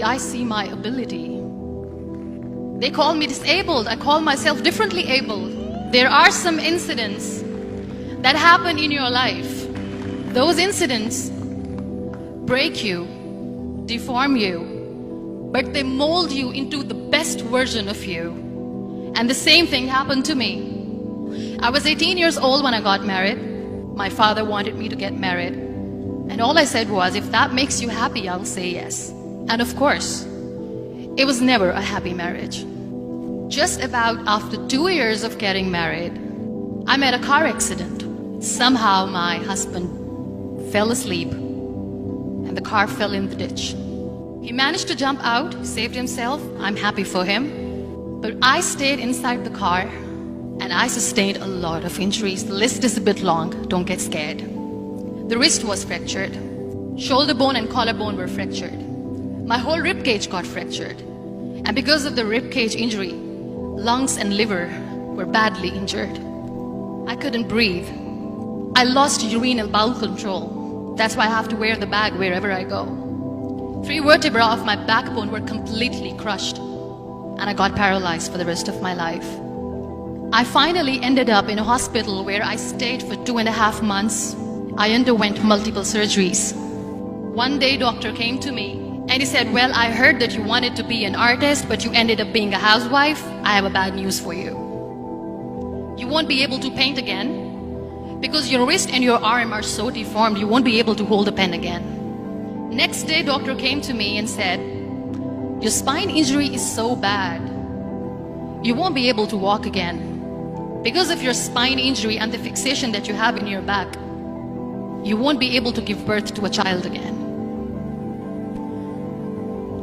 I see my ability. They call me disabled. I call myself differently abled. There are some incidents that happen in your life. Those incidents break you, deform you, but they mold you into the best version of you. And the same thing happened to me. I was 18 years old when I got married. My father wanted me to get married. And all I said was, if that makes you happy, I'll say yes. And of course, it was never a happy marriage. Just about after 2 years of getting married, I met a car accident. Somehow my husband fell asleep and the car fell in the ditch. He managed to jump out, saved himself. I'm happy for him. But I stayed inside the car and I sustained a lot of injuries. The list is a bit long, don't get scared. The wrist was fractured. Shoulder bone and collarbone were fractured. My whole rib cage got fractured. And because of the rib cage injury, lungs and liver were badly injured. I couldn't breathe. I lost urine and bowel control. That's why I have to wear the bag wherever I go. 3 vertebrae of my backbone were completely crushed. And I got paralyzed for the rest of my life. I finally ended up in a hospital where I stayed for 2.5 months. I underwent multiple surgeries. One day, doctor came to me and he said, well, I heard that you wanted to be an artist, but you ended up being a housewife. I have a bad news for you. You won't be able to paint again because your wrist and your arm are so deformed, you won't be able to hold a pen again. Next day, doctor came to me and said, your spine injury is so bad, you won't be able to walk again. Because of your spine injury and the fixation that you have in your back, you won't be able to give birth to a child again.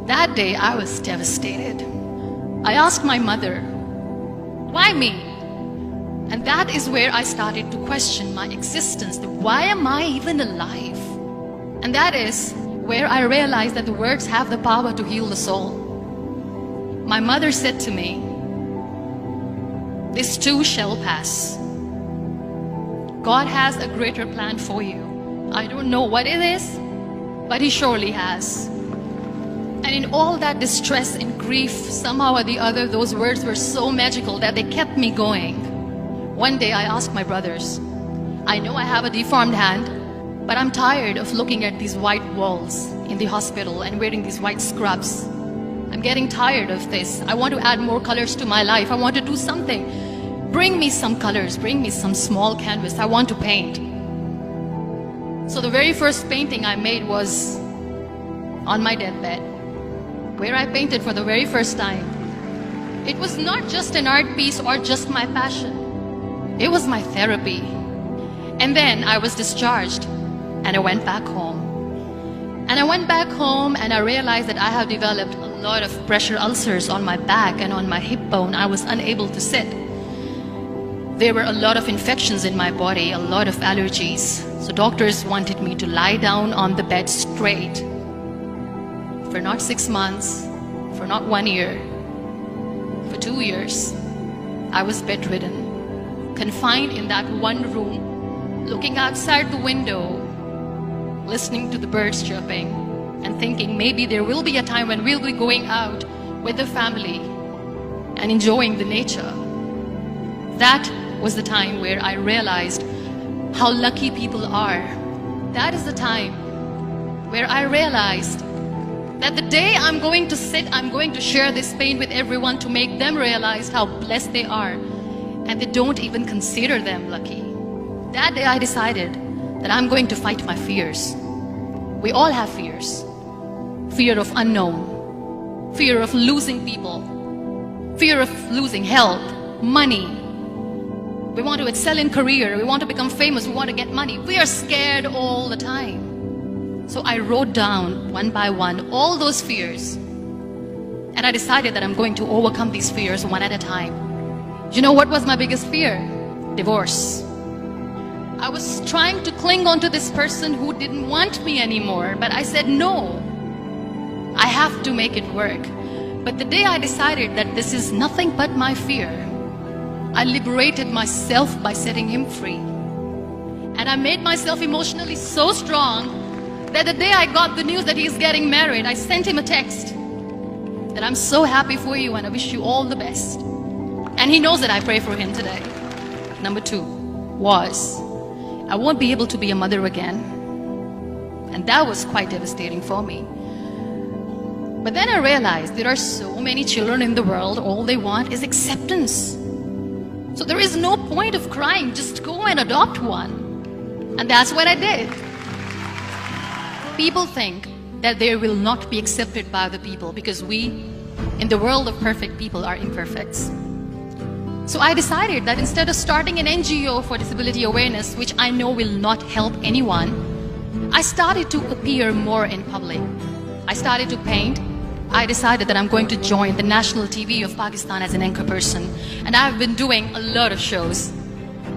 That day, I was devastated. I asked my mother, why me? And that is where I started to question my existence. Why am I even alive? And that is where I realized that the words have the power to heal the soul. My mother said to me, this too shall pass. God has a greater plan for you. I don't know what it is, but He surely has. And in all that distress and grief, somehow or the other, those words were so magical that they kept me going. One day I asked my brothers, I know I have a deformed hand, but I'm tired of looking at these white walls in the hospital and wearing these white scrubs. I'm getting tired of this. I want to add more colors to my life. I want to do something. Bring me some colors, bring me some small canvas. I want to paint. So the very first painting I made was on my deathbed, where I painted for the very first time. It was not just an art piece or just my passion. It was my therapy. And then I was discharged and I went back home. And I went back home and I realized that I have developed a lot of pressure ulcers on my back and on my hip bone. I was unable to sit. There were a lot of infections in my body, a lot of allergies. So doctors wanted me to lie down on the bed straight for not 6 months, for not 1 year, for 2 years. I was bedridden, confined in that one room, looking outside the window, listening to the birds chirping, and thinking maybe there will be a time when we'll be going out with the family and enjoying the nature. That was the time where I realized how lucky people are. That is the time where I realized that the day I'm going to sit, I'm going to share this pain with everyone to make them realize how blessed they are, and they don't even consider them lucky. That day I decided that I'm going to fight my fears. We all have fears. Fear of unknown, fear of losing people, fear of losing health, money. We want to excel in career, we want to become famous, we want to get money. We are scared all the time. So I wrote down one by one all those fears. And I decided that I'm going to overcome these fears one at a time. You know what was my biggest fear? Divorce. I was trying to cling on to this person who didn't want me anymore, but I said no. I have to make it work. But the day I decided that this is nothing but my fear, I liberated myself by setting him free. And I made myself emotionally so strong that the day I got the news that he's getting married, I sent him a text that I'm so happy for you and I wish you all the best. And he knows that I pray for him today. Number 2 was, I won't be able to be a mother again. And that was quite devastating for me. But then I realized there are so many children in the world, all they want is acceptance. So there is no point of crying, just go and adopt one. And that's what I did. People think that they will not be accepted by the people because we, in the world of perfect people, are imperfects. So I decided that instead of starting an NGO for disability awareness, which I know will not help anyone, I started to appear more in public. I started to paint. I decided that I'm going to join the national TV of Pakistan as an anchor person. And I've been doing a lot of shows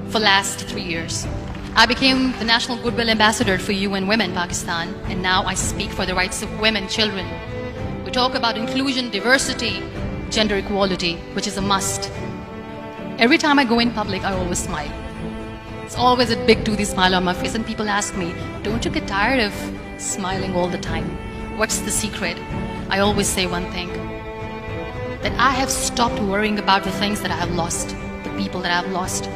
for the last 3 years. I became the National Goodwill Ambassador for UN Women Pakistan, and now I speak for the rights of women, children. We talk about inclusion, diversity, gender equality, which is a must. Every time I go in public, I always smile. It's always a big toothy smile on my face, and people ask me, don't you get tired of smiling all the time? What's the secret? I always say one thing, that I have stopped worrying about the things that I have lost, the people that I have lost.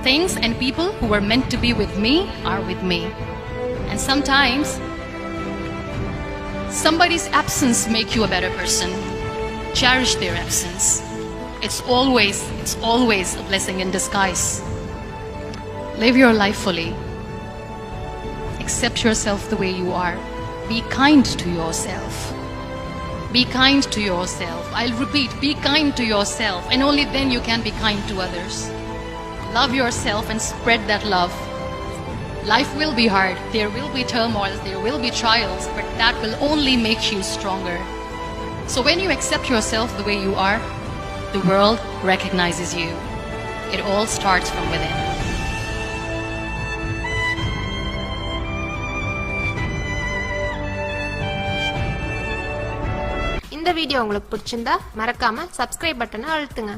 Things and people who were meant to be with me are with me. And sometimes, somebody's absence makes you a better person. Cherish their absence. It's always a blessing in disguise. Live your life fully. Accept yourself the way you are. Be kind to yourself. Be kind to yourself. I'll repeat, be kind to yourself, and only then you can be kind to others. Love yourself and spread that love. Life will be hard. There will be turmoils, there will be trials, but that will only make you stronger. So when you accept yourself the way you are, the world recognizes you. It all starts from within. இந்த video உங்களுக்கு பிடிச்சிருந்தா மறக்காம subscribe பட்டனை அழுத்துங்க.